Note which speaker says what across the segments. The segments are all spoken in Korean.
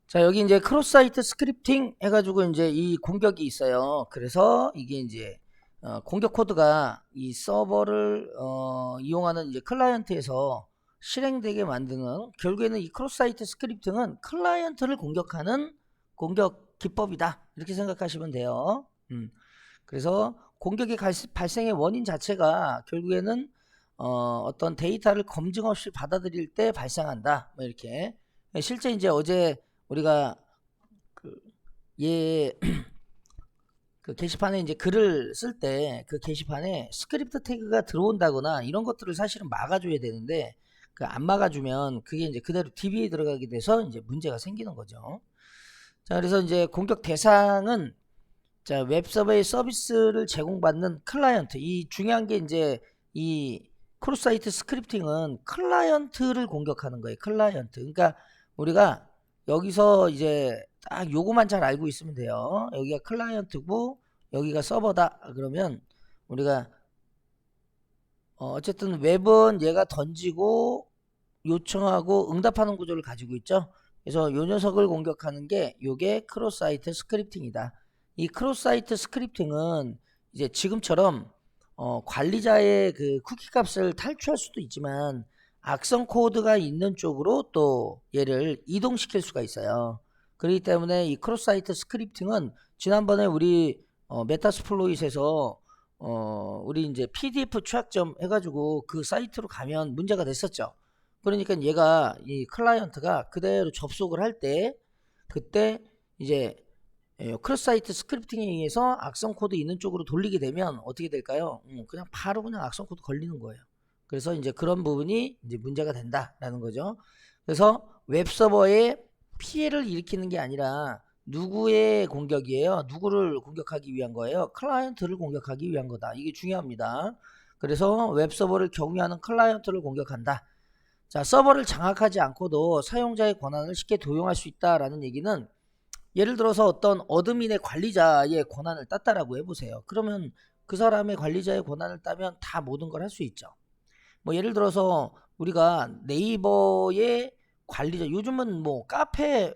Speaker 1: 자, 여기 이제 크로스 사이트 스크립팅 해가지고 이제 이 공격이 있어요. 그래서 이게 이제 공격 코드가 이 서버를 이용하는 이제 클라이언트에서 실행되게 만드는, 결국에는 이 크로스 사이트 스크립팅은 클라이언트를 공격하는 공격 기법이다, 이렇게 생각하시면 돼요. 그래서 공격의 발생의 원인 자체가 결국에는 어떤 데이터를 검증 없이 받아들일 때 발생한다, 뭐 이렇게. 실제 이제 어제 우리가 예, 그 게시판에 이제 글을 쓸 때 그 게시판에 스크립트 태그가 들어온다거나 이런 것들을 사실은 막아줘야 되는데, 그 안 막아주면 그게 이제 그대로 DB에 들어가게 돼서 이제 문제가 생기는 거죠. 자, 그래서 이제 공격 대상은, 자, 웹서버의 서비스를 제공받는 클라이언트. 이 중요한 게 이제 이 크로스사이트 스크립팅은 클라이언트를 공격하는 거예요. 클라이언트. 그러니까 우리가 여기서 이제 딱 요거만 잘 알고 있으면 돼요. 여기가 클라이언트고 여기가 서버다. 그러면 우리가 어쨌든 웹은 얘가 던지고 요청하고 응답하는 구조를 가지고 있죠. 그래서 요 녀석을 공격하는 게 요게 크로스사이트 스크립팅이다. 이 크로스사이트 스크립팅은 이제 지금처럼 관리자의 그 쿠키 값을 탈취할 수도 있지만 악성 코드가 있는 쪽으로 또 얘를 이동시킬 수가 있어요. 그렇기 때문에 이 크로스사이트 스크립팅은 지난번에 우리 메타스플로잇에서 우리 이제 PDF 취약점 해가지고 그 사이트로 가면 문제가 됐었죠. 그러니까 얘가 이 클라이언트가 그대로 접속을 할 때 그때 이제 크로스 사이트 스크립팅에 의해서 악성 코드 있는 쪽으로 돌리게 되면 어떻게 될까요? 그냥 바로 그냥 악성 코드 걸리는 거예요. 그래서 이제 그런 부분이 이제 문제가 된다라는 거죠. 그래서 웹서버에 피해를 일으키는 게 아니라 누구의 공격이에요? 누구를 공격하기 위한 거예요? 클라이언트를 공격하기 위한 거다. 이게 중요합니다. 그래서 웹서버를 경유하는 클라이언트를 공격한다. 자, 서버를 장악하지 않고도 사용자의 권한을 쉽게 도용할 수 있다라는 얘기는, 예를 들어서 어떤 어드민의 관리자의 권한을 땄다라고 해보세요. 그러면 그 사람의 관리자의 권한을 따면 다 모든 걸 할 수 있죠. 뭐 예를 들어서 우리가 네이버의 관리자, 요즘은 뭐 카페,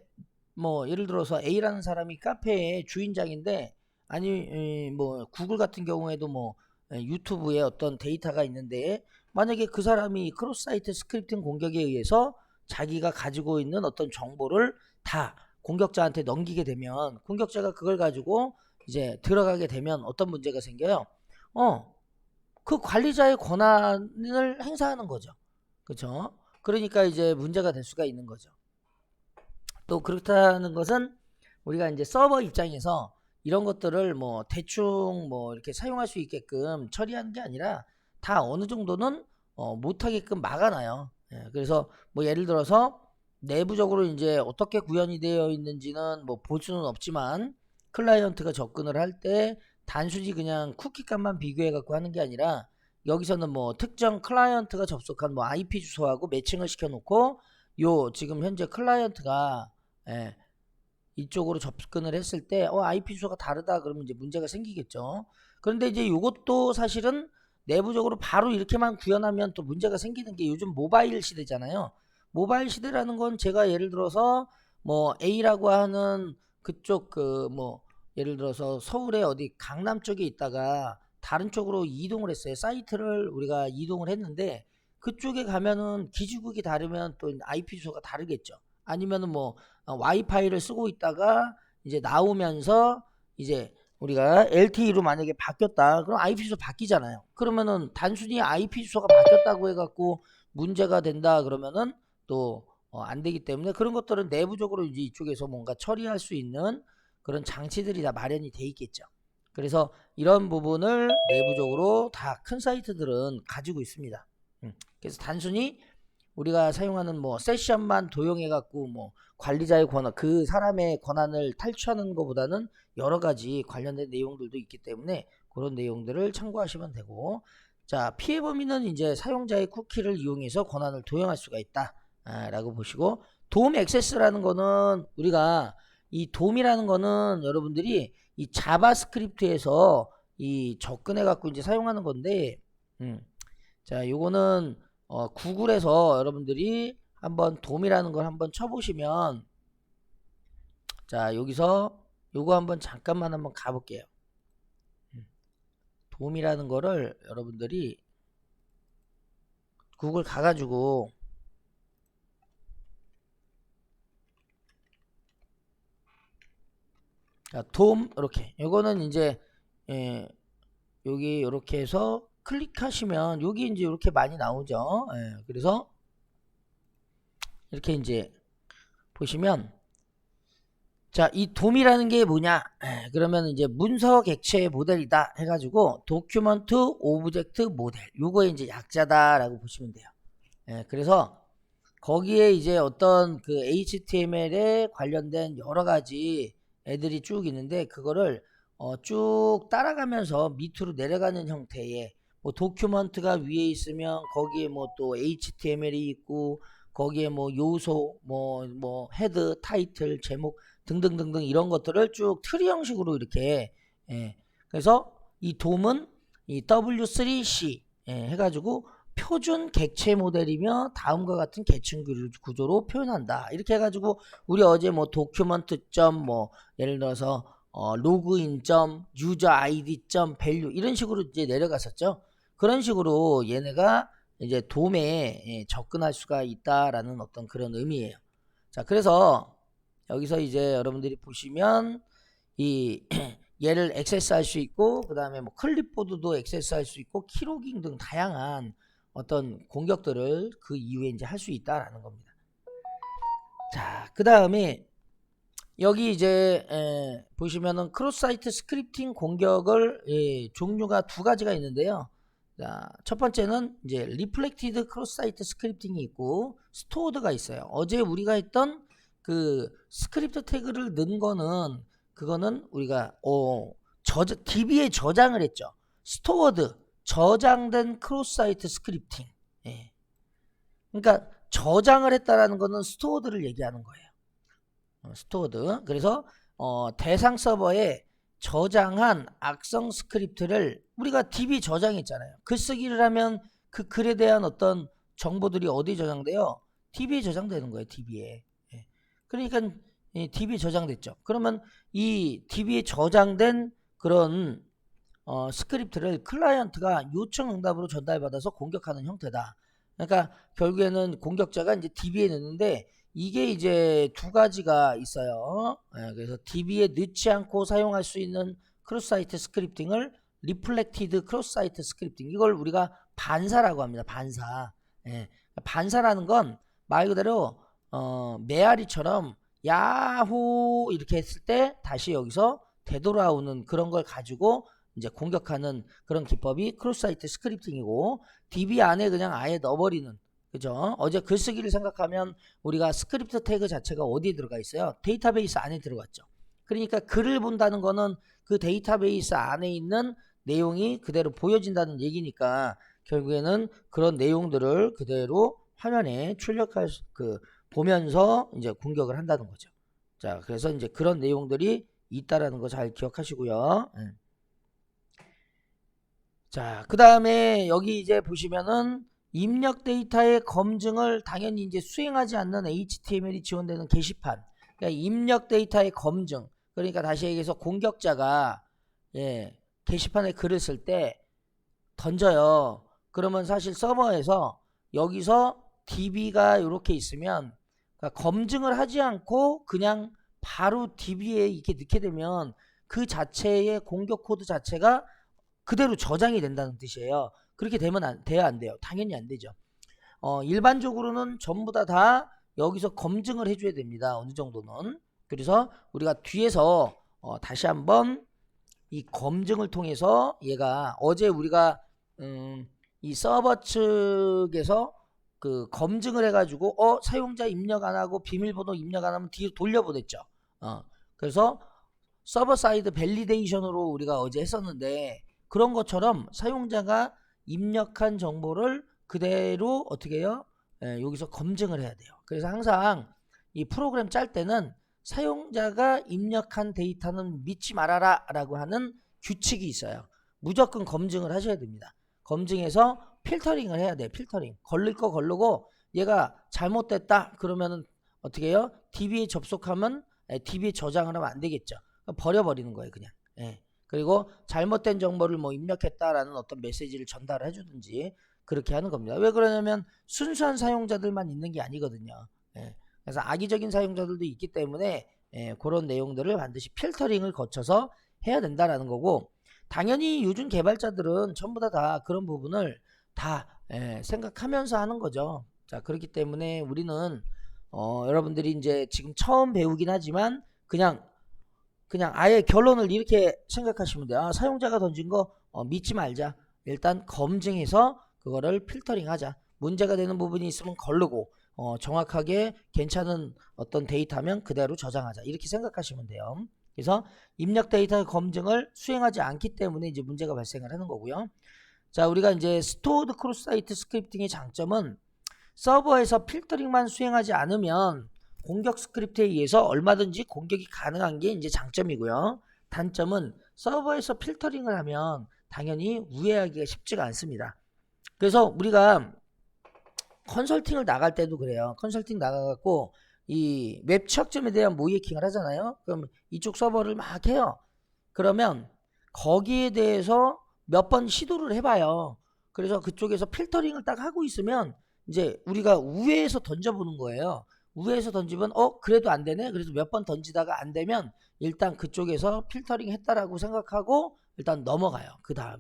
Speaker 1: 뭐 예를 들어서 A라는 사람이 카페의 주인장인데, 아니 뭐 구글 같은 경우에도 뭐 유튜브에 어떤 데이터가 있는데, 만약에 그 사람이 크로스 사이트 스크립팅 공격에 의해서 자기가 가지고 있는 어떤 정보를 다 공격자한테 넘기게 되면, 공격자가 그걸 가지고 이제 들어가게 되면 어떤 문제가 생겨요? 그 관리자의 권한을 행사하는 거죠. 그렇죠? 그러니까 이제 문제가 될 수가 있는 거죠. 또 그렇다는 것은 우리가 이제 서버 입장에서 이런 것들을 뭐 대충 뭐 이렇게 사용할 수 있게끔 처리하는 게 아니라 다 어느 정도는 못하게끔 막아놔요. 예, 그래서 뭐 예를 들어서 내부적으로 이제 어떻게 구현이 되어 있는지는 뭐 볼 수는 없지만, 클라이언트가 접근을 할 때 단순히 그냥 쿠키 값만 비교해 갖고 하는 게 아니라, 여기서는 뭐 특정 클라이언트가 접속한 뭐 IP 주소하고 매칭을 시켜 놓고, 요 지금 현재 클라이언트가 예, 이쪽으로 접근을 했을 때 IP 주소가 다르다 그러면 이제 문제가 생기겠죠. 그런데 이제 이것도 사실은 내부적으로 바로 이렇게만 구현하면 또 문제가 생기는 게, 요즘 모바일 시대잖아요. 모바일 시대라는 건 제가 예를 들어서 뭐 A라고 하는 그쪽 그 뭐 예를 들어서 서울의 어디 강남 쪽에 있다가 다른 쪽으로 이동을 했어요. 사이트를 우리가 이동을 했는데 그쪽에 가면은 기지국이 다르면 또 IP 주소가 다르겠죠. 아니면은 뭐 와이파이를 쓰고 있다가 이제 나오면서 이제 우리가 LTE로 만약에 바뀌었다, 그럼 IP 주소 바뀌잖아요. 그러면은 단순히 IP 주소가 바뀌었다고 해갖고 문제가 된다 그러면은 또 안 되기 때문에, 그런 것들은 내부적으로 이제 이쪽에서 뭔가 처리할 수 있는 그런 장치들이 다 마련이 돼 있겠죠. 그래서 이런 부분을 내부적으로 다 큰 사이트들은 가지고 있습니다. 그래서 단순히 우리가 사용하는 뭐 세션만 도용해 갖고 뭐 관리자의 권한, 그 사람의 권한을 탈취하는 것보다는 여러 가지 관련된 내용들도 있기 때문에 그런 내용들을 참고하시면 되고, 자, 피해 범위는 이제 사용자의 쿠키를 이용해서 권한을 도용할 수가 있다 라고 보시고, 돔 액세스라는 거는 우리가 이 돔이라는 거는 여러분들이 이 자바스크립트에서 이 접근해 갖고 이제 사용하는 건데, 자, 요거는 구글에서 여러분들이 한번 돔이라는 걸 한번 쳐보시면 자, 여기서 요거 한번 잠깐만 한번 가볼게요. 돔이라는 거를 여러분들이 구글 가가지고 자, 돔 이렇게 요거는 이제 여기 이렇게 해서 클릭하시면 여기 이제 이렇게 많이 나오죠. 그래서 이렇게 이제 보시면 자, 이 돔이라는 게 뭐냐? 그러면 이제 문서 객체 모델이다 해가지고 도큐먼트 오브젝트 모델 요거의 이제 약자다라고 보시면 돼요. 그래서 거기에 이제 어떤 그 HTML에 관련된 여러 가지 애들이 쭉 있는데 그거를 쭉 따라가면서 밑으로 내려가는 형태의 뭐 도큐먼트가 위에 있으면 거기에 뭐 또 HTML이 있고 거기에 뭐 요소 뭐 헤드 타이틀 제목 등등등등 이런 것들을 쭉 트리 형식으로 이렇게 그래서 이 돔은 이 W3C 해가지고 표준 객체 모델이며 다음과 같은 계층 구조로 표현한다. 이렇게 해가지고 우리 어제 뭐 도큐먼트 점 뭐 예를 들어서 로그인 점 유저 아이디 점 밸류 이런 식으로 이제 내려갔었죠. 그런 식으로 얘네가 이제 돔에 접근할 수가 있다라는 어떤 그런 의미예요. 자, 그래서 여기서 이제 여러분들이 보시면 이 얘를 액세스할 수 있고 그 다음에 뭐 클립보드도 액세스할 수 있고 키로깅 등 다양한 어떤 공격들을 그 이후에 이제 할 수 있다라는 겁니다. 자, 그 다음에 여기 이제 보시면은 크로스 사이트 스크립팅 공격을 종류가 두 가지가 있는데요. 자, 첫 번째는 이제 리플렉티드 크로스 사이트 스크립팅이 있고 스토어드가 있어요. 어제 우리가 했던 그 스크립트 태그를 넣은 거는 그거는 우리가 DB에 저장을 했죠. 스토어드 저장된 크로스 사이트 스크립팅. 그러니까 저장을 했다라는 거는 스토어드를 얘기하는 거예요. 스토어드. 그래서 대상 서버에 저장한 악성 스크립트를 우리가 DB 저장했잖아요. 글쓰기를 하면 그 글에 대한 어떤 정보들이 어디에 저장돼요? DB에 저장되는 거예요. DB에. 그러니까 DB에 저장됐죠. 그러면 이 DB에 저장된 그런 스크립트를 클라이언트가 요청 응답으로 전달받아서 공격하는 형태다. 그러니까 결국에는 공격자가 이제 DB에 넣는데 이게 이제 두 가지가 있어요. 그래서 DB에 넣지 않고 사용할 수 있는 크로스 사이트 스크립팅을 리플렉티드 크로스 사이트 스크립팅 이걸 우리가 반사라고 합니다. 반사. 반사라는 건 말 그대로 메아리처럼 야호 이렇게 했을 때 다시 여기서 되돌아오는 그런 걸 가지고 이제 공격하는 그런 기법이 크로스 사이트 스크립팅이고 DB 안에 그냥 아예 넣어버리는 그죠? 어제 글쓰기를 생각하면 우리가 스크립트 태그 자체가 어디에 들어가 있어요? 데이터베이스 안에 들어갔죠. 그러니까 글을 본다는 거는 그 데이터베이스 안에 있는 내용이 그대로 보여진다는 얘기니까 결국에는 그런 내용들을 그대로 화면에 출력할 보면서 이제 공격을 한다는 거죠. 자, 그래서 이제 그런 내용들이 있다라는 거 잘 기억하시고요. 자, 그 다음에 여기 이제 보시면은 입력 데이터의 검증을 당연히 이제 수행하지 않는 HTML이 지원되는 게시판. 그러니까 입력 데이터의 검증. 그러니까 다시 얘기해서 공격자가 게시판에 글을 쓸 때 던져요. 그러면 사실 서버에서 여기서 DB가 이렇게 있으면 그러니까 검증을 하지 않고 그냥 바로 DB에 이렇게 넣게 되면 그 자체의 공격 코드 자체가 그대로 저장이 된다는 뜻이에요. 그렇게 되면 돼야 안 돼요. 당연히 안 되죠. 일반적으로는 전부 다 여기서 검증을 해줘야 됩니다. 어느 정도는. 그래서 우리가 뒤에서 다시 한번 이 검증을 통해서 얘가 어제 우리가 이 서버 측에서 그 검증을 해가지고 사용자 입력 안 하고 비밀번호 입력 안 하면 뒤로 돌려보냈죠. 그래서 서버 사이드 밸리데이션으로 우리가 어제 했었는데 그런 것처럼 사용자가 입력한 정보를 그대로 어떻게 해요? 여기서 검증을 해야 돼요. 그래서 항상 이 프로그램 짤 때는 사용자가 입력한 데이터는 믿지 말아라 라고 하는 규칙이 있어요. 무조건 검증을 하셔야 됩니다. 검증해서 필터링을 해야 돼요. 필터링. 걸릴 거 걸르고 얘가 잘못됐다 그러면은 어떻게 해요? DB에 접속하면 DB에 저장을 하면 안 되겠죠. 버려버리는 거예요, 그냥. 예. 그리고 잘못된 정보를 뭐 입력했다라는 어떤 메시지를 전달해 주든지 그렇게 하는 겁니다. 왜 그러냐면 순수한 사용자들만 있는 게 아니거든요. 예. 그래서 악의적인 사용자들도 있기 때문에 그런 내용들을 반드시 필터링을 거쳐서 해야 된다라는 거고, 당연히 요즘 개발자들은 전부 다 그런 부분을 다 생각하면서 하는 거죠. 자, 그렇기 때문에 우리는 여러분들이 이제 지금 처음 배우긴 하지만 그냥 아예 결론을 이렇게 생각하시면 돼요. 사용자가 던진 거 믿지 말자. 일단 검증해서 그거를 필터링 하자. 문제가 되는 부분이 있으면 걸르고 정확하게 괜찮은 어떤 데이터면 그대로 저장하자. 이렇게 생각하시면 돼요. 그래서 입력 데이터 검증을 수행하지 않기 때문에 이제 문제가 발생을 하는 거고요. 자, 우리가 이제 스토어드 크로스 사이트 스크립팅의 장점은 서버에서 필터링만 수행하지 않으면 공격 스크립트에 의해서 얼마든지 공격이 가능한 게 이제 장점이고요. 단점은 서버에서 필터링을 하면 당연히 우회하기가 쉽지가 않습니다. 그래서 우리가 컨설팅을 나갈 때도 그래요. 컨설팅 나가갖고 이 웹 취약점에 대한 모의해킹을 하잖아요. 그럼 이쪽 서버를 막 해요. 그러면 거기에 대해서 몇 번 시도를 해봐요. 그래서 그쪽에서 필터링을 딱 하고 있으면 이제 우리가 우회해서 던져보는 거예요. 우회해서 던지면 그래도 안 되네. 그래서 몇 번 던지다가 안 되면 일단 그쪽에서 필터링 했다라고 생각하고 일단 넘어가요. 그 다음을.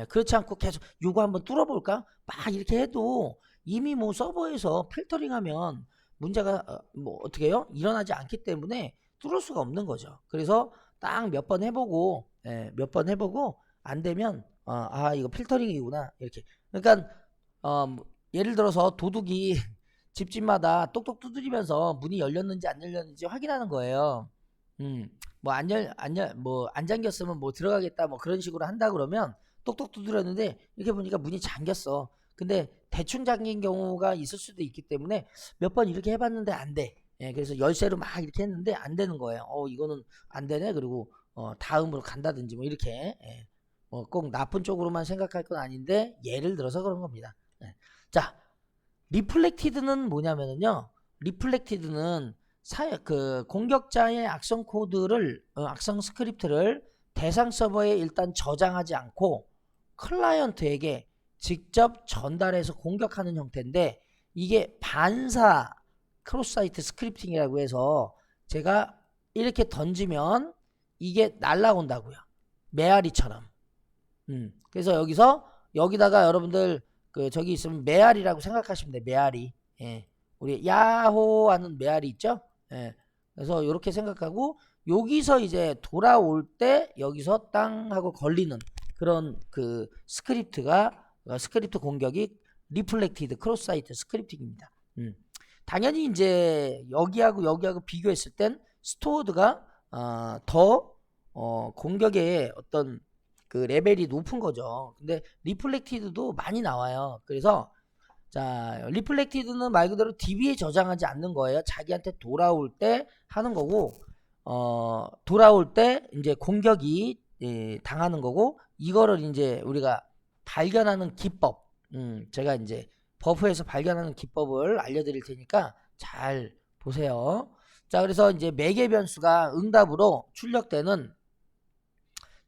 Speaker 1: 그렇지 않고 계속 요거 한번 뚫어볼까? 막 이렇게 해도 이미 뭐 서버에서 필터링하면 문제가 뭐 어떻게 해요? 일어나지 않기 때문에 뚫을 수가 없는 거죠. 그래서 딱 몇 번 해보고 몇 번 해보고 안 되면 이거 필터링이구나 이렇게. 그러니까 예를 들어서 도둑이 집집마다 똑똑 두드리면서 문이 열렸는지 안 열렸는지 확인하는 거예요. 뭐 안 잠겼으면 뭐 들어가겠다 뭐 그런 식으로 한다 그러면 똑똑 두드렸는데 이렇게 보니까 문이 잠겼어. 근데 대충 잠긴 경우가 있을 수도 있기 때문에 몇 번 이렇게 해봤는데 안 돼. 그래서 열쇠로 막 이렇게 했는데 안 되는 거예요. 이거는 안 되네. 그리고 다음으로 간다든지 뭐 이렇게 꼭 나쁜 쪽으로만 생각할 건 아닌데 예를 들어서 그런 겁니다. 자, 리플렉티드는 뭐냐면요. 리플렉티드는 그 공격자의 악성 코드를 악성 스크립트를 대상 서버에 일단 저장하지 않고 클라이언트에게 직접 전달해서 공격하는 형태인데 이게 반사 크로스 사이트 스크립팅이라고 해서 제가 이렇게 던지면 이게 날라온다고요. 메아리처럼. 그래서 여기다가 여러분들 저기 있으면 메아리라고 생각하시면 돼요. 메아리. 우리 야호 하는 메아리 있죠? 그래서 이렇게 생각하고 여기서 이제 돌아올 때 여기서 땅 하고 걸리는 그런 그 스크립트 공격이 리플렉티드 크로스 사이트 스크립팅입니다. 당연히 이제 여기하고 비교했을 땐 스토어드가 더 공격의 어떤 그 레벨이 높은 거죠. 근데 리플렉티드도 많이 나와요. 그래서 자, 리플렉티드는 말 그대로 DB에 저장하지 않는 거예요. 자기한테 돌아올 때 하는 거고 돌아올 때 이제 공격이 당하는 거고 이거를 이제 우리가 발견하는 기법 제가 이제 버프에서 발견하는 기법을 알려드릴 테니까 잘 보세요. 자, 그래서 이제 매개 변수가 응답으로 출력되는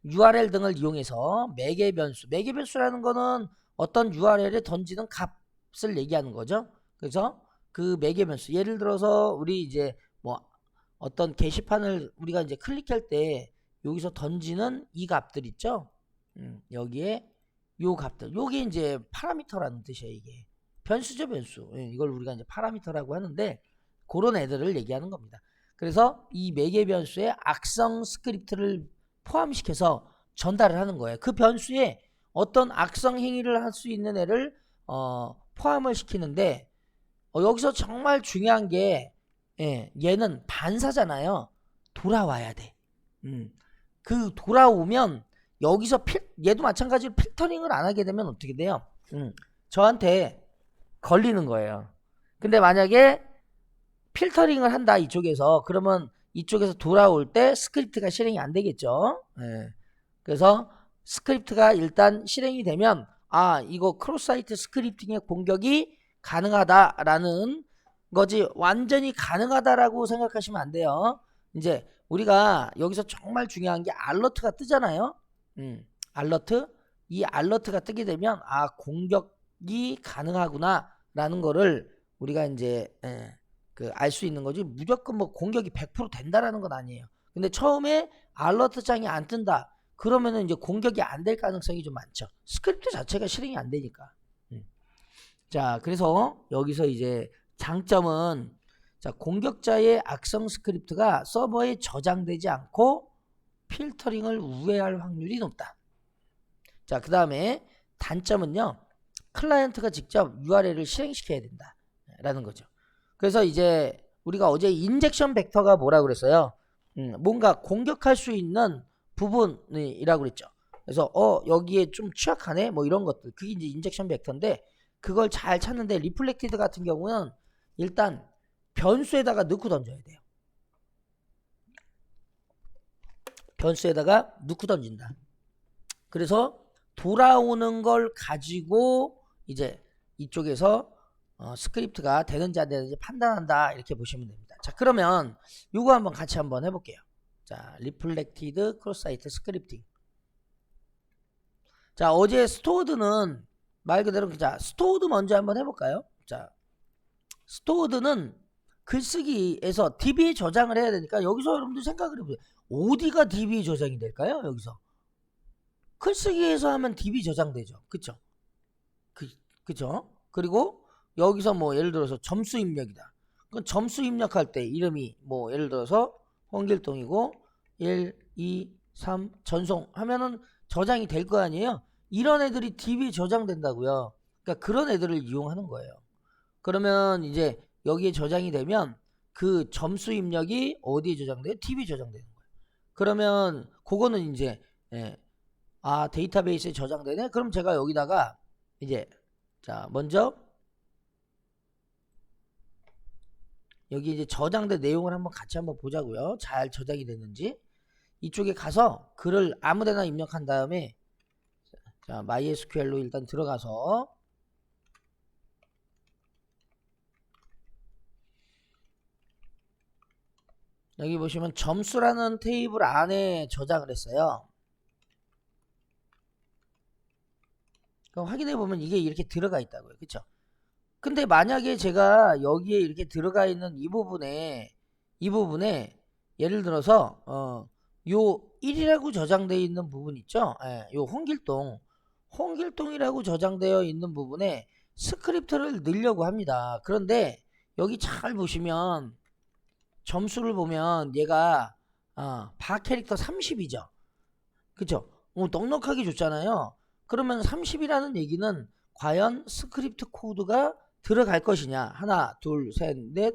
Speaker 1: URL 등을 이용해서 매개 변수라는 거는 어떤 URL에 던지는 값을 얘기하는 거죠. 그래서 그 매개 변수 예를 들어서 우리 이제 뭐 어떤 게시판을 우리가 이제 클릭할 때 여기서 던지는 이 값들 있죠. 여기에 요 값들 요게 이제 파라미터라는 뜻이에요. 이게 변수죠. 변수. 이걸 우리가 이제 파라미터라고 하는데 그런 애들을 얘기하는 겁니다. 그래서 이 매개 변수에 악성 스크립트를 포함시켜서 전달을 하는 거예요. 그 변수에 어떤 악성 행위를 할 수 있는 애를 포함을 시키는데 여기서 정말 중요한 게 얘는 반사잖아요. 돌아와야 돼. 그 돌아오면 여기서 얘도 마찬가지로 필터링을 안 하게 되면 어떻게 돼요? 저한테 걸리는 거예요. 근데 만약에 필터링을 한다 이쪽에서 그러면 이쪽에서 돌아올 때 스크립트가 실행이 안 되겠죠. 그래서 스크립트가 일단 실행이 되면 이거 크로스 사이트 스크립팅의 공격이 가능하다라는 거지 완전히 가능하다라고 생각하시면 안 돼요. 이제 우리가 여기서 정말 중요한 게 알러트가 뜨잖아요. 알러트. 이 알러트가 뜨게 되면 아, 공격이 가능하구나라는 거를 우리가 이제 알 수 있는 거지. 무조건 뭐 공격이 100% 된다라는 건 아니에요. 근데 처음에 알러트 장이 안 뜬다. 그러면은 이제 공격이 안 될 가능성이 좀 많죠. 스크립트 자체가 실행이 안 되니까. 자, 그래서 여기서 이제 장점은 자, 공격자의 악성 스크립트가 서버에 저장되지 않고 필터링을 우회할 확률이 높다. 자, 그 다음에 단점은요. 클라이언트가 직접 URL을 실행시켜야 된다. 라는 거죠. 그래서 이제 우리가 어제 인젝션 벡터가 뭐라고 그랬어요? 뭔가 공격할 수 있는 부분이라고 그랬죠. 그래서 여기에 좀 취약하네 뭐 이런 것들, 그게 이제 인젝션 벡터인데 그걸 잘 찾는데 리플렉티드 같은 경우는 일단 변수에다가 넣고 던져야 돼요. 변수에다가 넣고 던진다. 그래서 돌아오는 걸 가지고 이제 이쪽에서 스크립트가 되는지 안 되는지 판단한다, 이렇게 보시면 됩니다. 자, 그러면 이거 한번 같이 한번 해볼게요. 자, 리플렉티드 크로스 사이트 스크립팅. 자, 어제 스토어드는 말 그대로, 자, 스토어드 먼저 한번 해볼까요? 자, 스토어드는 글쓰기에서 DB 저장을 해야 되니까 여기서 여러분들 생각을 해보세요. 어디가 DB 저장이 될까요? 여기서 글쓰기에서 하면 DB 저장되죠. 그쵸? 그쵸? 그리고 여기서 뭐 예를 들어서 점수 입력이다. 그럼 점수 입력할 때 이름이 뭐 예를 들어서 홍길동이고 1, 2, 3 전송 하면은 저장이 될 거 아니에요. 이런 애들이 DB에 저장된다고요. 그러니까 그런 애들을 이용하는 거예요. 그러면 이제 여기에 저장이 되면 그 점수 입력이 어디에 저장돼요? DB에 저장되는 거예요. 그러면 그거는 이제 데이터베이스에 저장되네. 그럼 제가 여기다가 이제 자, 먼저 여기 이제 저장된 내용을 한번 같이 한번 보자고요. 잘 저장이 됐는지. 이쪽에 가서 글을 아무데나 입력한 다음에 자, MySQL로 일단 들어가서 여기 보시면 점수라는 테이블 안에 저장을 했어요. 그럼 확인해 보면 이게 이렇게 들어가 있다고요. 그쵸? 근데 만약에 제가 여기에 이렇게 들어가 있는 이 부분에 예를 들어서 요 1이라고 저장되어 있는 부분 있죠? 요 홍길동이라고 저장되어 있는 부분에 스크립트를 넣으려고 합니다. 그런데 여기 잘 보시면 점수를 보면 얘가 바 캐릭터 30이죠. 그쵸? 넉넉하게 줬잖아요. 그러면 30이라는 얘기는 과연 스크립트 코드가 들어갈 것이냐. 하나, 둘, 셋, 넷.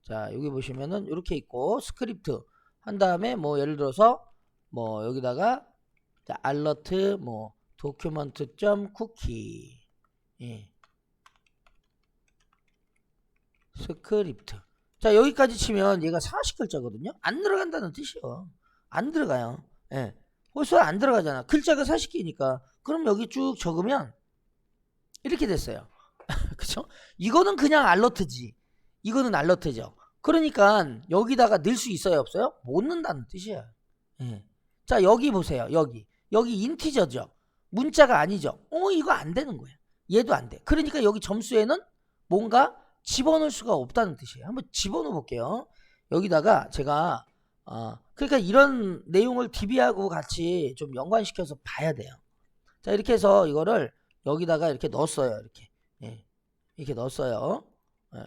Speaker 1: 자, 여기 보시면은 이렇게 있고 스크립트 한 다음에 뭐 예를 들어서 뭐 여기다가 자, 알러트 뭐 document.cookie 스크립트. 자, 여기까지 치면 얘가 40글자거든요. 안 들어간다는 뜻이요. 안 들어가요. 벌써 안 들어가잖아. 글자가 40개니까. 그럼 여기 쭉 적으면 이렇게 됐어요. 그쵸? 이거는 그냥 알러트지. 이거는 알러트죠. 그러니까 여기다가 넣을 수 있어요, 없어요? 못 넣는다는 뜻이야. 자, 여기 보세요. 여기 인티저죠. 문자가 아니죠. 이거 안 되는 거예요. 얘도 안 돼. 그러니까 여기 점수에는 뭔가 집어넣을 수가 없다는 뜻이에요. 한번 집어넣어 볼게요. 여기다가 제가 그러니까 이런 내용을 DB하고 같이 좀 연관시켜서 봐야 돼요. 자, 이렇게 해서 이거를 여기다가 이렇게 넣었어요. 이렇게 이렇게 넣었어요.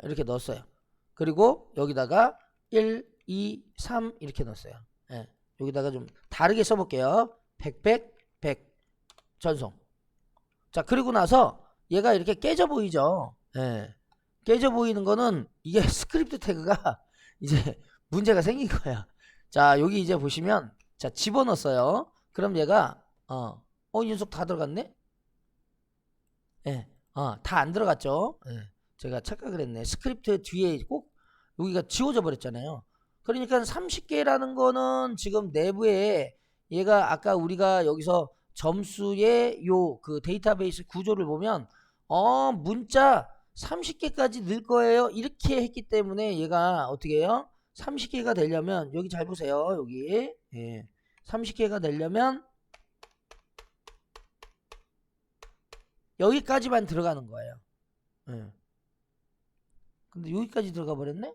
Speaker 1: 이렇게 넣었어요. 그리고 여기다가 1, 2, 3 이렇게 넣었어요. 여기다가 좀 다르게 써볼게요. 100 전송. 자, 그리고 나서 얘가 이렇게 깨져 보이죠. 깨져 보이는 거는 이게 스크립트 태그가 이제 문제가 생긴 거야. 자, 여기 이제 보시면 자, 집어넣었어요. 그럼 얘가 이 녀석 다 들어갔네? 다 안 들어갔죠. 제가 착각을 했네. 스크립트 뒤에 꼭 여기가 지워져 버렸잖아요. 그러니까 30개라는 거는 지금 내부에 얘가 아까 우리가 여기서 점수의 요 그 데이터베이스 구조를 보면 문자 30개까지 넣을 거예요. 이렇게 했기 때문에 얘가 어떻게 해요? 30개가 되려면 여기 잘 보세요. 여기 30개가 되려면 여기까지만 들어가는 거예요. 근데 여기까지 들어가 버렸네.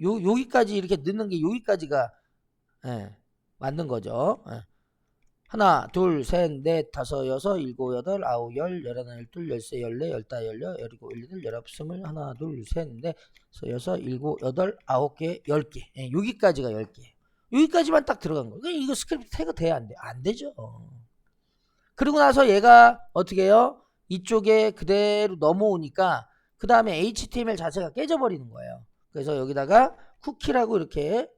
Speaker 1: 여기까지 이렇게 넣는 게 여기까지가 맞는 거죠. 하나, 둘, 셋, 넷, 다섯, 여섯, 일곱, 여덟, 아홉, 열, 열하나, 열둘, 열세, 열네, 열다, 열여, 열일곱, 열여덟, 열아홉, 스물, 하나, 둘, 셋, 넷, 다섯, 여섯, 일곱, 여덟, 아홉 개, 10개. 여기까지가 10개. 여기까지만 딱 들어간 거예요. 이거 스크립트 태그 돼야 안 돼? 안 되죠. 그리고 나서 얘가 어떻게 해요? 이쪽에 그대로 넘어오니까 그 다음에 HTML 자체가 깨져버리는 거예요. 그래서 여기다가 쿠키라고 이렇게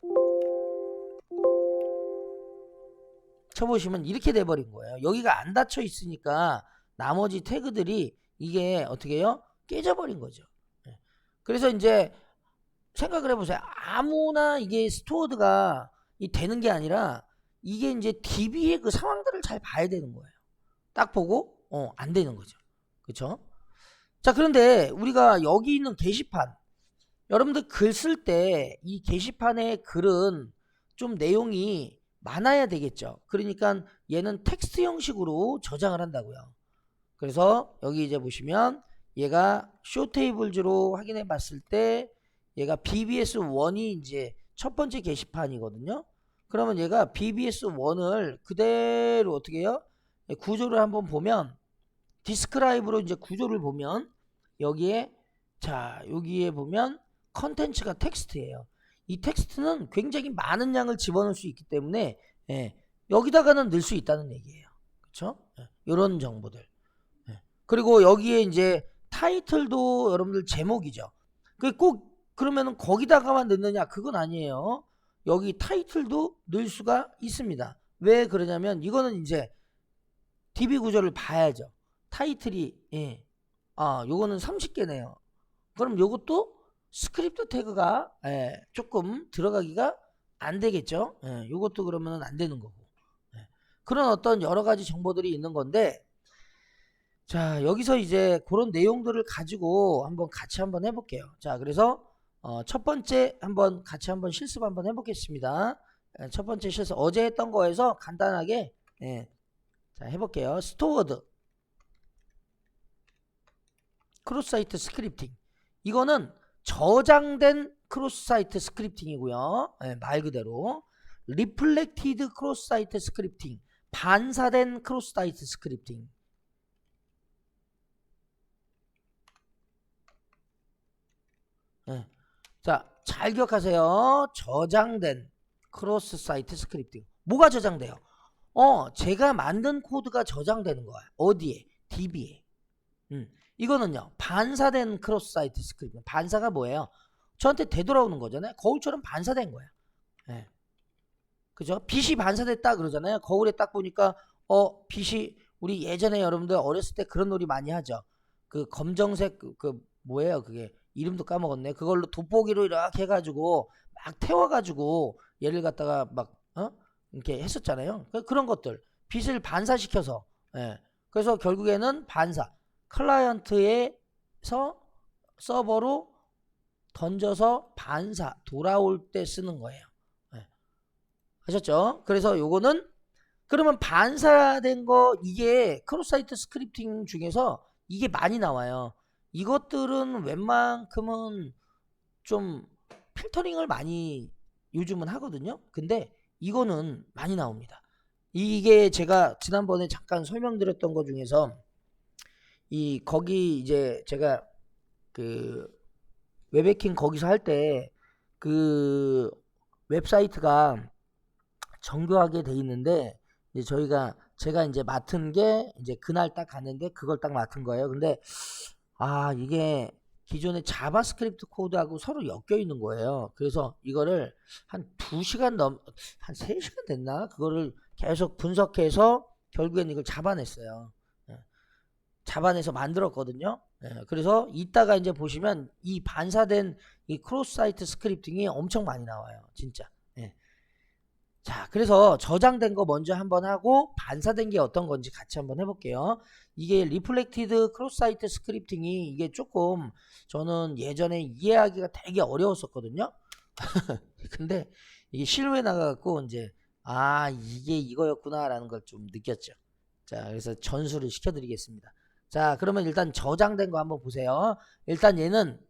Speaker 1: 쳐보시면 이렇게 돼버린 거예요. 여기가 안 닫혀 있으니까 나머지 태그들이 이게 어떻게 해요? 깨져버린 거죠. 그래서 이제 생각을 해보세요. 아무나 이게 스토어드가 되는 게 아니라 이게 이제 DB의 그 상황들을 잘 봐야 되는 거예요. 딱 보고 안 되는 거죠. 그렇죠? 자, 그런데 우리가 여기 있는 게시판, 여러분들 글 쓸 때 이 게시판의 글은 좀 내용이 많아야 되겠죠. 그러니까 얘는 텍스트 형식으로 저장을 한다고요. 그래서 여기 이제 보시면 얘가 쇼테이블즈로 확인해 봤을 때 얘가 BBS1이 이제 첫 번째 게시판이거든요. 그러면 얘가 BBS1을 그대로 어떻게 해요? 구조를 한번 보면 디스크라이브로 이제 구조를 보면 여기에 여기에 보면 컨텐츠가 텍스트예요. 이 텍스트는 굉장히 많은 양을 집어넣을 수 있기 때문에 여기다가는 넣을 수 있다는 얘기예요. 그렇죠? 이런 정보들. 그리고 여기에 이제 타이틀도 여러분들 제목이죠. 꼭 그러면은 거기다가만 넣느냐? 그건 아니에요. 여기 타이틀도 넣을 수가 있습니다. 왜 그러냐면 이거는 이제 DB 구조를 봐야죠. 타이틀이 요거는 30개네요. 그럼 요것도 스크립트 태그가 조금 들어가기가 안 되겠죠. 요것도 그러면 안 되는 거고. 그런 어떤 여러 가지 정보들이 있는 건데, 자, 여기서 이제 그런 내용들을 가지고 같이 한번 해볼게요. 자, 그래서 첫 번째 같이 한번 실습 한번 해보겠습니다. 첫 번째 실습 어제 했던 거에서 간단하게 자, 해볼게요. 스토어드 크로스 사이트 스크립팅, 이거는 저장된 크로스 사이트 스크립팅이고요. 말 그대로 리플렉티드 크로스 사이트 스크립팅, 반사된 크로스 사이트 스크립팅. 자, 잘 기억하세요. 저장된 크로스 사이트 스크립팅. 뭐가 저장돼요? 제가 만든 코드가 저장되는 거야. 어디에? DB에. 이거는요, 반사된 크로스 사이트 스크립팅. 반사가 뭐예요? 저한테 되돌아오는 거잖아요. 거울처럼 반사된 거야. 그죠? 빛이 반사됐다 그러잖아요. 거울에 딱 보니까 빛이, 우리 예전에 여러분들 어렸을 때 그런 놀이 많이 하죠. 그 검정색 그 뭐예요? 그게 이름도 까먹었네. 그걸로 돋보기로 이렇게 해가지고 막 태워가지고 얘를 갖다가 막 이렇게 했었잖아요. 그런 것들 빛을 반사시켜서 그래서 결국에는 반사, 클라이언트에서 서버로 던져서 반사 돌아올 때 쓰는 거예요. 아셨죠? 그래서 요거는 그러면 반사된 거, 이게 크로스 사이트 스크립팅 중에서 이게 많이 나와요. 이것들은 웬만큼은 좀 필터링을 많이 요즘은 하거든요. 근데 이거는 많이 나옵니다. 이게 제가 지난번에 잠깐 설명드렸던 것 중에서 거기 이제 제가 그 웹해킹 거기서 할 때 그 웹사이트가 정교하게 돼 있는데, 이제 제가 이제 맡은 게 이제 그날 딱 갔는데 그걸 딱 맡은 거예요. 근데 이게 기존의 자바스크립트 코드하고 서로 엮여 있는 거예요. 그래서 이거를 한 2시간 한 3시간 됐나? 그거를 계속 분석해서 결국엔 이걸 잡아냈어요. 잡아내서 만들었거든요. 그래서 이따가 이제 보시면 이 반사된 이 크로스 사이트 스크립팅이 엄청 많이 나와요. 진짜. 자, 그래서 저장된 거 먼저 한번 하고 반사된 게 어떤 건지 같이 한번 해볼게요. 이게 리플렉티드 크로스 사이트 스크립팅이 이게 조금 저는 예전에 이해하기가 되게 어려웠었거든요. 근데 이게 실무에 나가갖고 이제 이게 이거였구나라는 걸 좀 느꼈죠. 자, 그래서 전수를 시켜드리겠습니다. 자, 그러면 일단 저장된 거 한번 보세요. 일단 얘는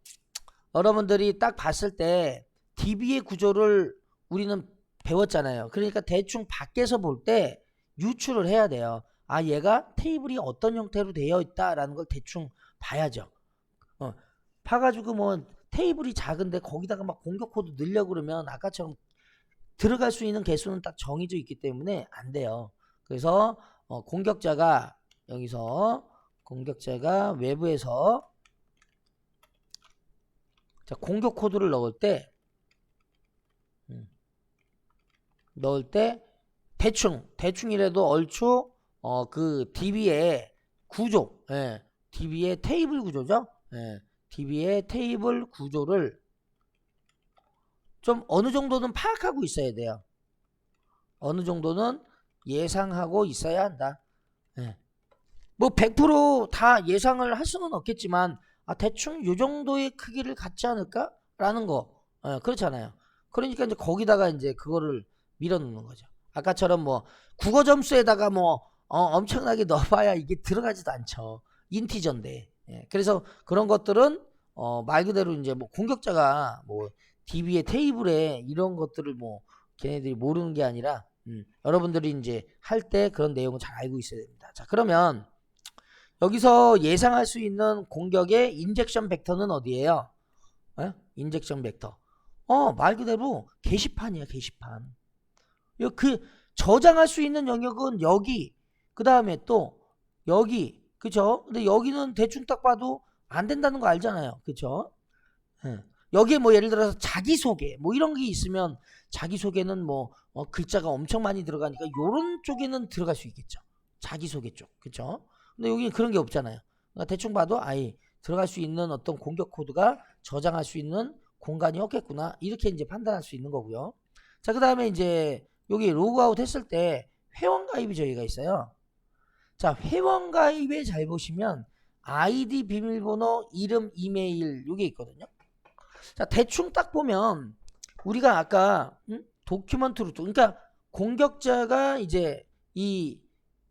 Speaker 1: 여러분들이 딱 봤을 때 DB의 구조를 우리는 배웠잖아요. 그러니까 대충 밖에서 볼 때 유추를 해야 돼요. 얘가 테이블이 어떤 형태로 되어 있다라는 걸 대충 봐야죠. 봐가지고 뭐 테이블이 작은데 거기다가 막 공격 코드 넣으려고 그러면 아까처럼 들어갈 수 있는 개수는 딱 정해져 있기 때문에 안 돼요. 그래서 공격자가 여기서 외부에서 자, 공격 코드를 넣을 때 대충이라도 얼추 그 DB의 구조, DB의 테이블 구조죠. DB의 테이블 구조를 좀 어느 정도는 파악하고 있어야 돼요. 어느 정도는 예상하고 있어야 한다. 뭐 100% 예상을 할 수는 없겠지만 대충 요 정도의 크기를 갖지 않을까? 라는 거. 그렇잖아요. 그러니까 이제 거기다가 이제 그거를 밀어넣는 거죠. 아까처럼 뭐 국어 점수에다가 뭐 엄청나게 넣어봐야 이게 들어가지도 않죠. 인티저인데. 그래서 그런 것들은 말 그대로 이제 뭐 공격자가 뭐 DB의 테이블에 이런 것들을 뭐 걔네들이 모르는 게 아니라 여러분들이 이제 할 때 그런 내용을 잘 알고 있어야 됩니다. 자, 그러면 여기서 예상할 수 있는 공격의 인젝션 벡터는 어디예요? 인젝션 벡터. 말 그대로 게시판이야, 게시판. 그 저장할 수 있는 영역은 여기, 그 다음에 또 여기, 그쵸? 근데 여기는 대충 딱 봐도 안 된다는 거 알잖아요, 그쵸? 여기에 뭐 예를 들어서 자기소개 뭐 이런 게 있으면 자기소개는 뭐 글자가 엄청 많이 들어가니까 요런 쪽에는 들어갈 수 있겠죠. 자기소개 쪽, 그쵸? 근데 여기는 그런 게 없잖아요. 그러니까 대충 봐도 들어갈 수 있는 어떤 공격 코드가 저장할 수 있는 공간이 없겠구나, 이렇게 이제 판단할 수 있는 거고요. 자, 그 다음에 이제 여기 로그아웃 했을 때 회원가입이 저희가 있어요. 자, 회원가입에 잘 보시면 아이디, 비밀번호, 이름, 이메일 요게 있거든요. 자, 대충 딱 보면 우리가 아까 도큐먼트 루트, 그러니까 공격자가 이제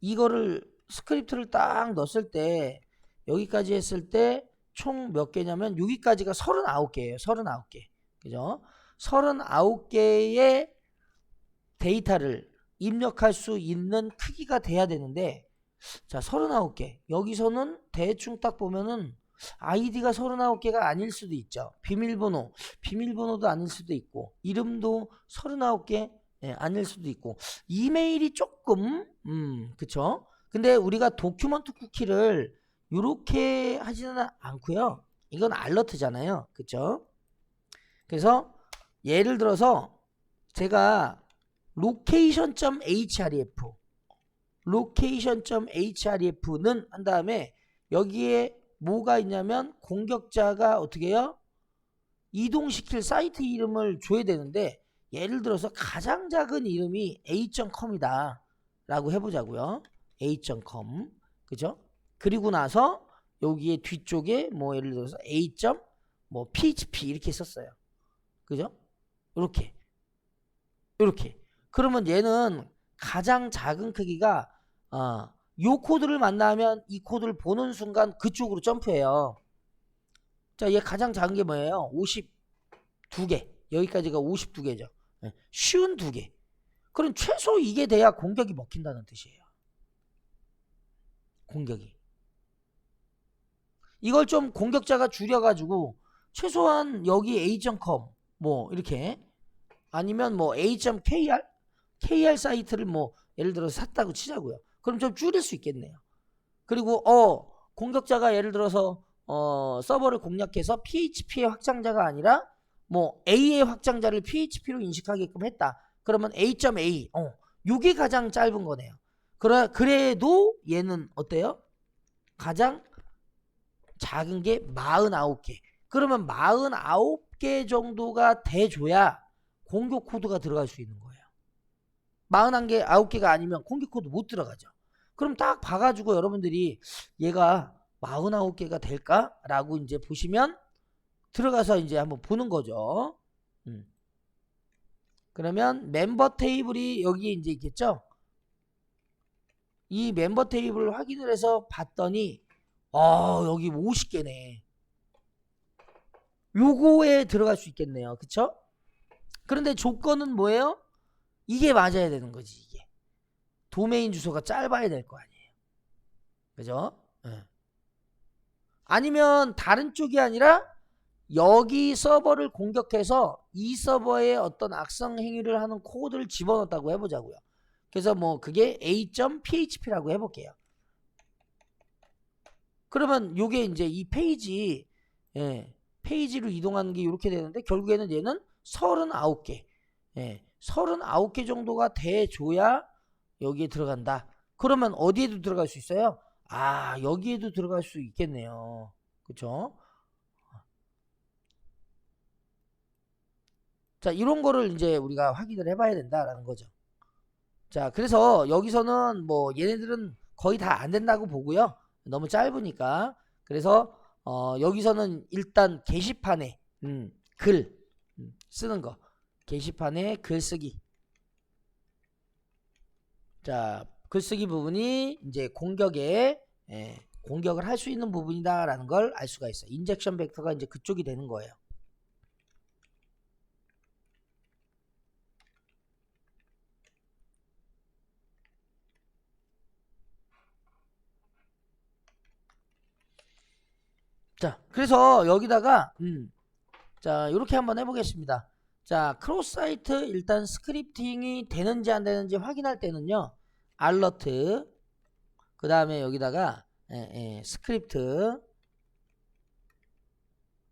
Speaker 1: 이거를 스크립트를 딱 넣었을 때 여기까지 했을 때 총 몇 개냐면 여기까지가 39개예요. 39개. 그죠? 39개의 데이터를 입력할 수 있는 크기가 돼야 되는데, 자, 39개. 여기서는 대충 딱 보면은 아이디가 39개가 아닐 수도 있죠. 비밀번호도 아닐 수도 있고, 이름도 39개 아닐 수도 있고, 이메일이 조금 그쵸? 근데 우리가 도큐먼트 쿠키를 이렇게 하지는 않고요. 이건 알러트잖아요, 그쵸? 그래서 예를 들어서 제가 location.href는 한 다음에 여기에 뭐가 있냐면 공격자가 어떻게 해요? 이동시킬 사이트 이름을 줘야 되는데, 예를 들어서 가장 작은 이름이 a.com이다 라고 해보자고요. a.com, 그죠? 그리고 나서 여기에 뒤쪽에 뭐 예를 들어서 a.뭐 php 이렇게 썼어요. 그죠? 이렇게 그러면 얘는 가장 작은 크기가 요 코드를 만나면 이 코드를 보는 순간 그쪽으로 점프해요. 자, 얘 가장 작은 게 뭐예요? 52개. 여기까지가 52개죠. 쉬운 2개. 그럼 최소 이게 돼야 공격이 먹힌다는 뜻이에요. 공격이. 이걸 좀 공격자가 줄여가지고 최소한 여기 a.com 뭐 이렇게, 아니면 뭐 a.kr 사이트를 뭐 예를 들어서 샀다고 치자고요. 그럼 좀 줄일 수 있겠네요. 그리고 공격자가 예를 들어서 서버를 공략해서 PHP의 확장자가 아니라 뭐 A의 확장자를 PHP로 인식하게끔 했다. 그러면 A.A 요게 가장 짧은 거네요. 그래도 얘는 어때요? 가장 작은 게 49개. 그러면 49개 정도가 돼줘야 공격 코드가 들어갈 수 있는 거예요. 41개, 9개가 아니면 공격 코드 못 들어가죠. 그럼 딱 봐가지고 여러분들이 얘가 49개가 될까? 라고 이제 보시면 들어가서 이제 한번 보는 거죠. 그러면 멤버 테이블이 여기 이제 있겠죠? 이 멤버 테이블을 확인을 해서 봤더니 여기 50개네. 요거에 들어갈 수 있겠네요. 그쵸? 그런데 조건은 뭐예요? 이게 맞아야 되는 거지. 이게 도메인 주소가 짧아야 될 거 아니에요. 그죠? 네. 아니면 다른 쪽이 아니라 여기 서버를 공격해서 이 서버에 어떤 악성 행위를 하는 코드를 집어넣었다고 해보자고요. 그래서 뭐 그게 a.php라고 해볼게요. 그러면 요게 이제 이 페이지, 페이지로 이동하는 게 이렇게 되는데 결국에는 얘는 39개, 39개 정도가 돼줘야 여기에 들어간다. 그러면 어디에도 들어갈 수 있어요? 여기에도 들어갈 수 있겠네요. 그쵸? 자, 이런 거를 이제 우리가 확인을 해봐야 된다라는 거죠. 자, 그래서 여기서는 뭐 얘네들은 거의 다 안 된다고 보고요. 너무 짧으니까. 그래서 여기서는 일단 게시판에 글 쓰는 거. 게시판에 글쓰기. 자, 글쓰기 부분이 이제 공격을 할 수 있는 부분이다라는 걸 알 수가 있어요. 인젝션 벡터가 이제 그쪽이 되는 거예요. 자, 그래서 여기다가 자, 이렇게 한번 해보겠습니다. 자, 크로스 사이트 일단 스크립팅이 되는지 안 되는지 확인할 때는요. 알러트 그 다음에 여기다가 스크립트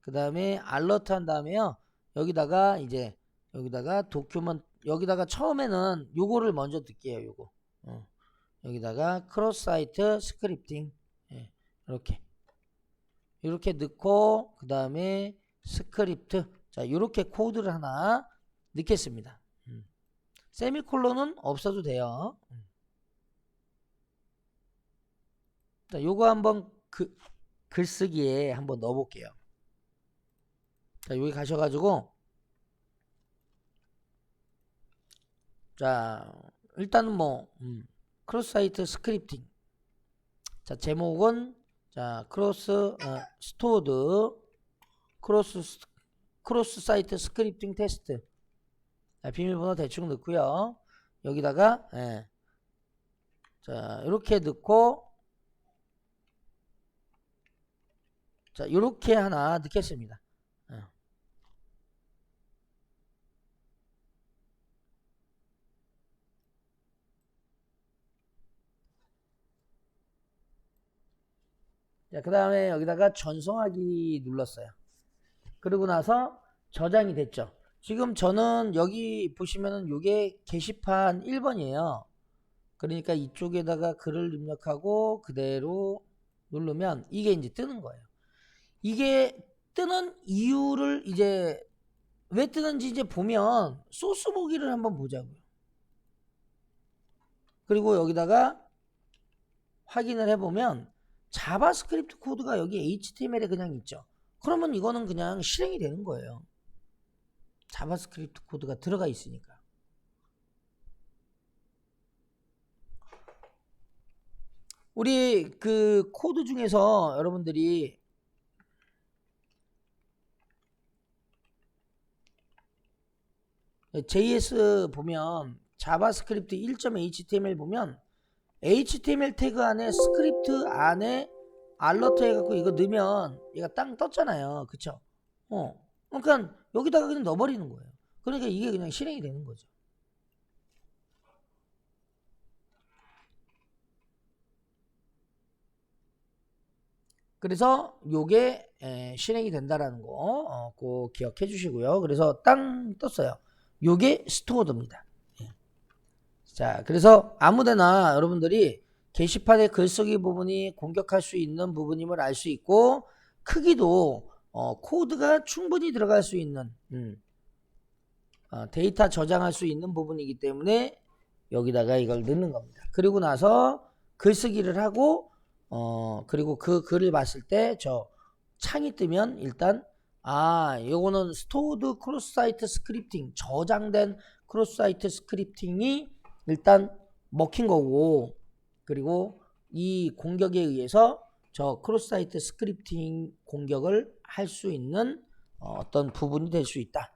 Speaker 1: 그 다음에 알러트 한 다음에요. 여기다가 이제 여기다가 도큐먼트 여기다가 처음에는 요거를 먼저 넣을게요. 요거 여기다가 크로스 사이트 스크립팅 이렇게 넣고 그 다음에 스크립트 자 이렇게 코드를 하나 넣겠습니다. 세미콜론은 없어도 돼요. 자 요거 한번 글쓰기에 한번 넣어 볼게요. 자 여기 가셔가지고 자 일단은 뭐 크로스 사이트 스크립팅 자 제목은 자 크로스 스토어드 크로스 사이트 스크립팅 테스트 자, 비밀번호 대충 넣고요. 여기다가 자 이렇게 넣고 자 이렇게 하나 넣겠습니다. 자, 그 다음에 여기다가 전송하기 눌렀어요. 그러고 나서 저장이 됐죠. 지금 저는 여기 보시면은 요게 게시판 1번이에요. 그러니까 이쪽에다가 글을 입력하고 그대로 누르면 이게 이제 뜨는 거예요. 이게 뜨는 이유를 이제 왜 뜨는지 이제 보면 소스 보기를 한번 보자고요. 그리고 여기다가 확인을 해보면 자바스크립트 코드가 여기 HTML에 그냥 있죠. 그러면 이거는 그냥 실행이 되는 거예요. 자바스크립트 코드가 들어가 있으니까. 우리 그 코드 중에서 여러분들이 JS 보면 자바스크립트 1.html 보면 HTML 태그 안에 스크립트 안에 알러트 해갖고 이거 넣으면 얘가 땅 떴잖아요. 그쵸? 그러니까 여기다가 그냥 넣어버리는 거예요. 그러니까 이게 그냥 실행이 되는 거죠. 그래서 요게 실행이 된다라는 거 꼭 기억해 주시고요. 그래서 땅 떴어요. 요게 스토어드입니다. 자, 그래서 아무데나 여러분들이 게시판의 글쓰기 부분이 공격할 수 있는 부분임을 알 수 있고 크기도 코드가 충분히 들어갈 수 있는 데이터 저장할 수 있는 부분이기 때문에 여기다가 이걸 넣는 겁니다. 그리고 나서 글쓰기를 하고 그리고 그 글을 봤을 때 저 창이 뜨면 일단 요거는 스토어드 크로스 사이트 스크립팅, 저장된 크로스 사이트 스크립팅이 일단 먹힌 거고, 그리고 이 공격에 의해서 저 크로스 사이트 스크립팅 공격을 할 수 있는 어떤 부분이 될 수 있다.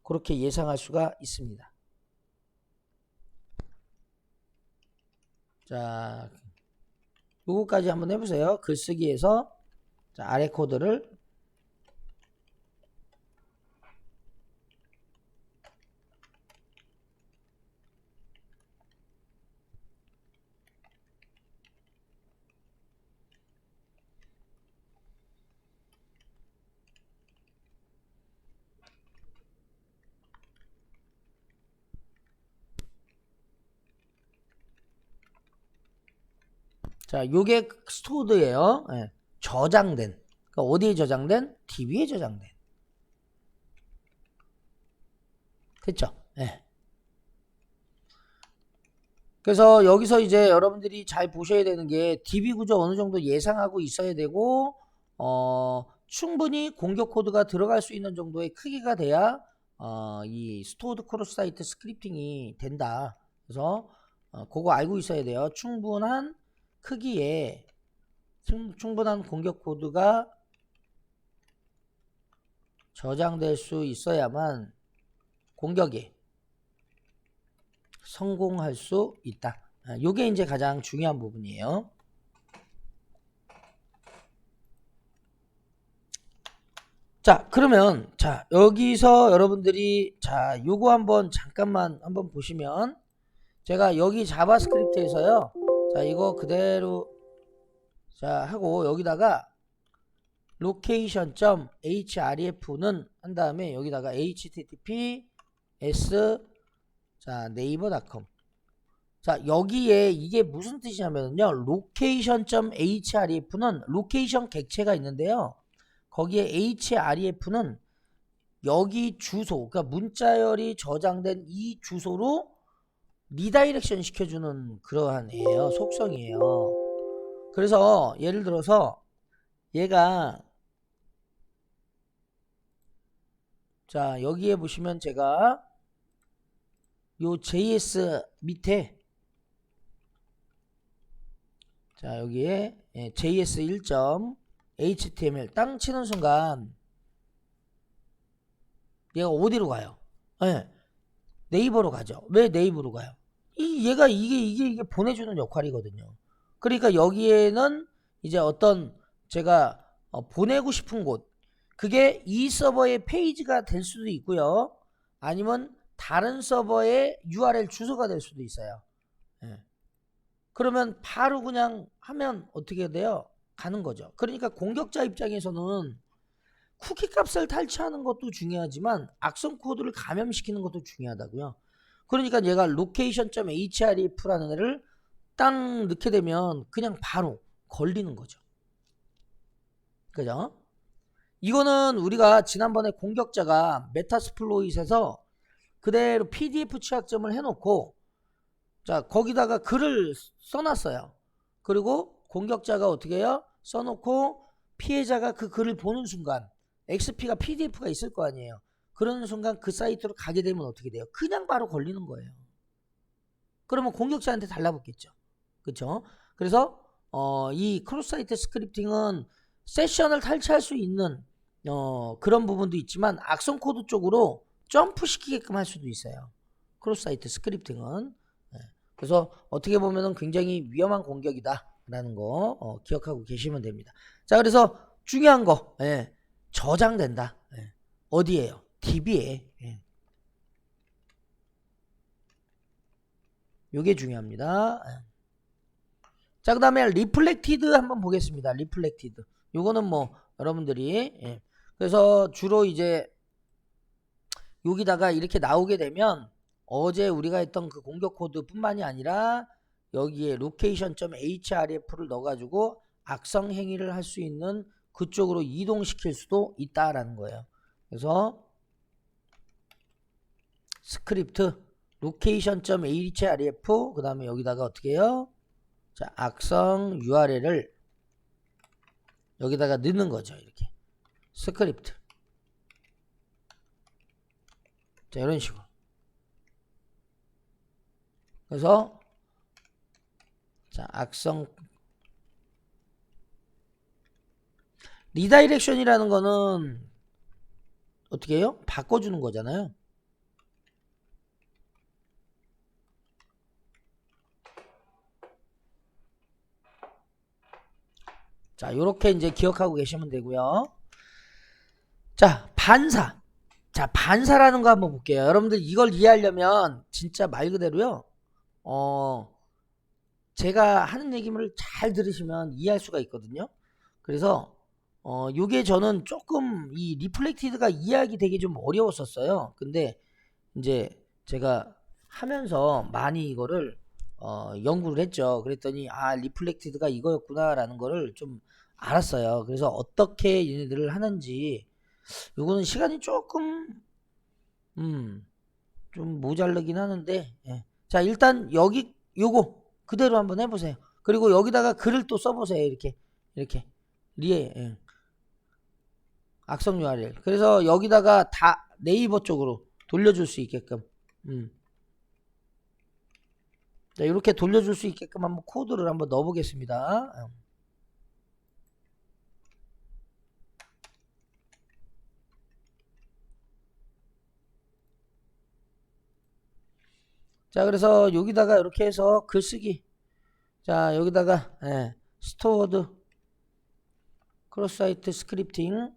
Speaker 1: 그렇게 예상할 수가 있습니다. 자, 요거까지 한번 해보세요. 글쓰기에서 자, 아래 코드를 자, 요게 스토어드예요. 예. 저장된. 그러니까 어디에 저장된? DB에 저장된. 됐죠? 예. 그래서 여기서 이제 여러분들이 잘 보셔야 되는 게 DB 구조 어느 정도 예상하고 있어야 되고, 충분히 공격 코드가 들어갈 수 있는 정도의 크기가 돼야 이 스토어드 크로스 사이트 스크립팅이 된다. 그래서 그거 알고 있어야 돼요. 충분한 크기에 충분한 공격 코드가 저장될 수 있어야만 공격이 성공할 수 있다. 요게 이제 가장 중요한 부분이에요. 자, 그러면 자, 여기서 여러분들이 자, 요거 한번 잠깐만 한번 보시면, 제가 여기 자바스크립트에서요. 자, 이거 그대로 자, 하고 여기다가 location.href는 한 다음에 여기다가 https 자, 네이버닷컴. 자, 여기에 이게 무슨 뜻이냐면요. location.href는 로케이션 객체가 있는데요. 거기에 href는 여기 주소, 그러니까 문자열이 저장된 이 주소로 리다이렉션 시켜주는 그러한 애예요. 속성이에요. 그래서 예를 들어서 얘가 자, 여기에 보시면 제가 요 JS 밑에 자, 여기에 JS 1.html 땅 치는 순간 얘가 어디로 가요? 네이버로 가죠. 왜 네이버로 가요? 얘가 이게 보내주는 역할이거든요. 그러니까 여기에는 이제 어떤 제가 보내고 싶은 곳, 그게 이 서버의 페이지가 될 수도 있고요. 아니면 다른 서버의 URL 주소가 될 수도 있어요. 그러면 바로 그냥 하면 어떻게 돼요? 가는 거죠. 그러니까 공격자 입장에서는 쿠키 값을 탈취하는 것도 중요하지만 악성 코드를 감염시키는 것도 중요하다고요. 그러니까 얘가 location.href라는 애를 딱 넣게 되면 그냥 바로 걸리는 거죠. 그죠? 이거는 우리가 지난번에 공격자가 메타스플로잇에서 그대로 PDF 취약점을 해놓고 자, 거기다가 글을 써놨어요. 그리고 공격자가 어떻게 해요? 써놓고 피해자가 그 글을 보는 순간 XP가 PDF가 있을 거 아니에요. 그러는 순간 그 사이트로 가게 되면 어떻게 돼요? 그냥 바로 걸리는 거예요. 그러면 공격자한테 달라붙겠죠. 그렇죠? 그래서 이 크로스 사이트 스크립팅은 세션을 탈취할 수 있는 그런 부분도 있지만 악성 코드 쪽으로 점프 시키게끔 할 수도 있어요. 크로스 사이트 스크립팅은. 그래서 어떻게 보면은 굉장히 위험한 공격이다 라는 거 기억하고 계시면 됩니다. 자, 그래서 중요한 거 저장된다. 어디에요? DB에. 요게 중요합니다. 자, 그 다음에 리플렉티드 한번 보겠습니다. 리플렉티드. 요거는 뭐 여러분들이 그래서 주로 이제 여기다가 이렇게 나오게 되면 어제 우리가 했던 그 공격 코드 뿐만이 아니라 여기에 location.href를 넣어가지고 악성 행위를 할 수 있는 그쪽으로 이동시킬 수도 있다라는 거예요. 그래서 스크립트 location.href 그 다음에 여기다가 어떻게 해요? 자, 악성 URL을 여기다가 넣는 거죠. 이렇게 스크립트. 자, 이런 식으로. 그래서 자, 악성 리다이렉션이라는 거는 어떻게 해요? 바꿔주는 거잖아요. 자, 요렇게 이제 기억하고 계시면 되고요. 자, 반사. 자, 반사라는 거 한번 볼게요. 여러분들 이걸 이해하려면 진짜 말 그대로요. 제가 하는 얘기를 잘 들으시면 이해할 수가 있거든요. 그래서 요게 저는 조금 이 리플렉티드가 이해하기 되게 좀 어려웠었어요. 근데 이제 제가 하면서 많이 이거를 연구를 했죠. 그랬더니 아, 리플렉티드가 이거였구나 라는 거를 좀 알았어요. 그래서 어떻게 얘네들을 하는지 요거는 시간이 조금 좀 모자르긴 하는데 예. 자, 일단 여기 요거 그대로 한번 해보세요. 그리고 여기다가 글을 또 써보세요. 이렇게 리에 악성 URL. 그래서 여기다가 다 네이버 쪽으로 돌려줄 수 있게끔 자, 이렇게 돌려줄 수 있게끔 한번 코드를 한번 넣어보겠습니다. 자, 그래서 여기다가 이렇게 해서 글쓰기. 자, 여기다가 스토어드 크로스 사이트 스크립팅.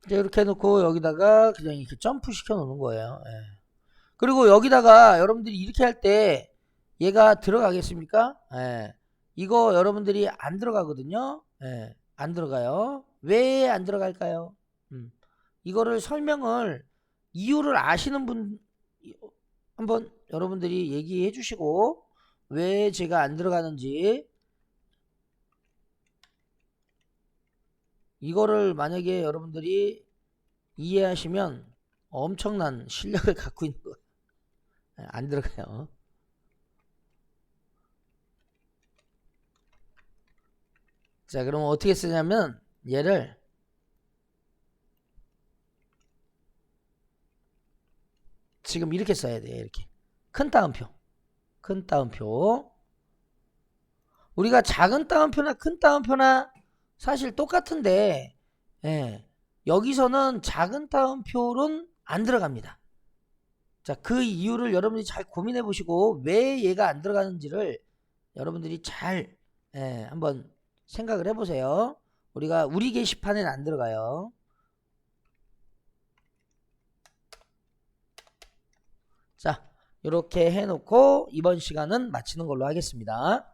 Speaker 1: 이제 이렇게 해놓고 여기다가 그냥 이렇게 점프 시켜 놓는 거예요. 그리고 여기다가 여러분들이 이렇게 할 때 얘가 들어가겠습니까? 이거 여러분들이 안 들어가거든요. 안 들어가요. 왜 안 들어갈까요? 이거를 설명을 이유를 아시는 분 한번 여러분들이 얘기해 주시고 왜 제가 안 들어가는지 이거를 만약에 여러분들이 이해하시면 엄청난 실력을 갖고 있는 거예요. 안 들어가요. 자, 그럼 어떻게 쓰냐면 얘를 지금 이렇게 써야 돼요. 이렇게 큰 따옴표. 우리가 작은 따옴표나 큰 따옴표나 사실 똑같은데 여기서는 작은 따옴표는 안 들어갑니다. 자, 그 이유를 여러분들이 잘 고민해 보시고 왜 얘가 안 들어가는지를 여러분들이 잘 한번 생각을 해 보세요. 우리 게시판에는 안 들어가요. 자, 이렇게 해놓고 이번 시간은 마치는 걸로 하겠습니다.